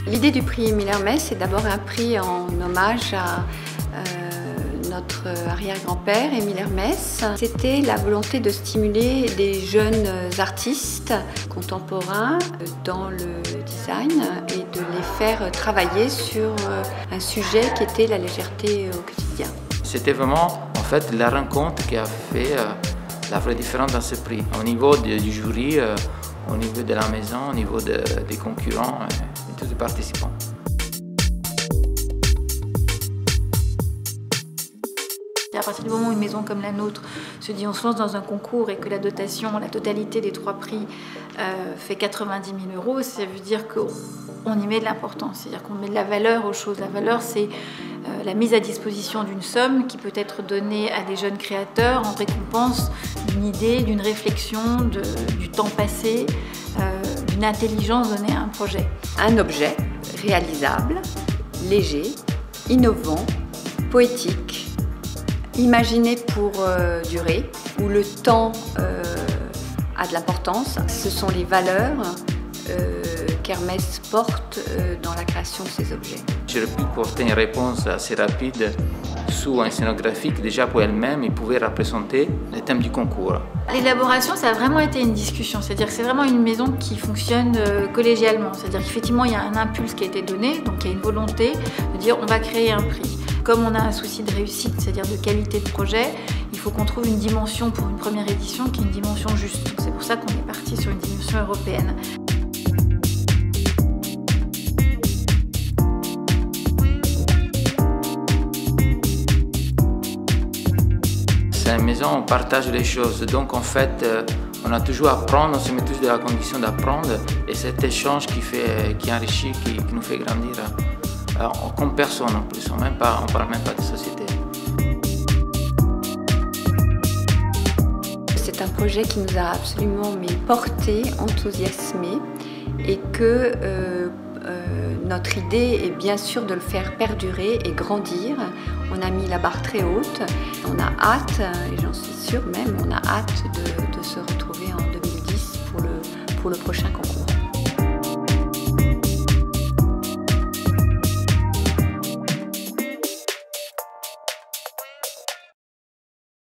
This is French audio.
L'idée du prix Émile Hermès, c'est d'abord un prix en hommage à notre arrière-grand-père, Émile Hermès. C'était la volonté de stimuler des jeunes artistes contemporains dans le design et de les faire travailler sur un sujet qui était la légèreté au quotidien. C'était vraiment en fait la rencontre qui a fait la vraie différence dans ce prix. Au niveau du jury, au niveau de la maison, au niveau des concurrents et tous les participants. À partir du moment où une maison comme la nôtre se dit on se lance dans un concours et que la dotation, la totalité des 3 prix fait 90 000 €, ça veut dire qu'on y met de l'importance, c'est-à-dire qu'on met de la valeur aux choses. La valeur, c'est la mise à disposition d'une somme qui peut être donnée à des jeunes créateurs en récompense d'une idée, d'une réflexion, du temps passé, d'une intelligence donnée à un projet. Un objet réalisable, léger, innovant, poétique, imaginé pour durer, où le temps a de l'importance. Ce sont les valeurs qu'Hermès porte dans la création de ces objets. J'aurais pu porter une réponse assez rapide sous un scénographique. Déjà pour elle-même, il pouvait représenter le thème du concours. L'élaboration, ça a vraiment été une discussion, c'est-à-dire que c'est vraiment une maison qui fonctionne collégialement. C'est-à-dire qu'effectivement, il y a un impulse qui a été donné, donc il y a une volonté de dire on va créer un prix. Comme on a un souci de réussite, c'est-à-dire de qualité de projet, il faut qu'on trouve une dimension pour une première édition qui est une dimension juste. C'est pour ça qu'on est parti sur une dimension européenne. C'est une maison où on partage les choses, donc en fait, on a toujours à apprendre, on se met tous dans la condition d'apprendre, et cet échange qui enrichit, qui nous fait grandir. Alors, comme personne en plus, on ne parle même pas de société. C'est un projet qui nous a absolument porté, enthousiasmé, et que notre idée est bien sûr de le faire perdurer et grandir. On a mis la barre très haute, on a hâte, et j'en suis sûre même, on a hâte de se retrouver en 2010 pour le prochain concours.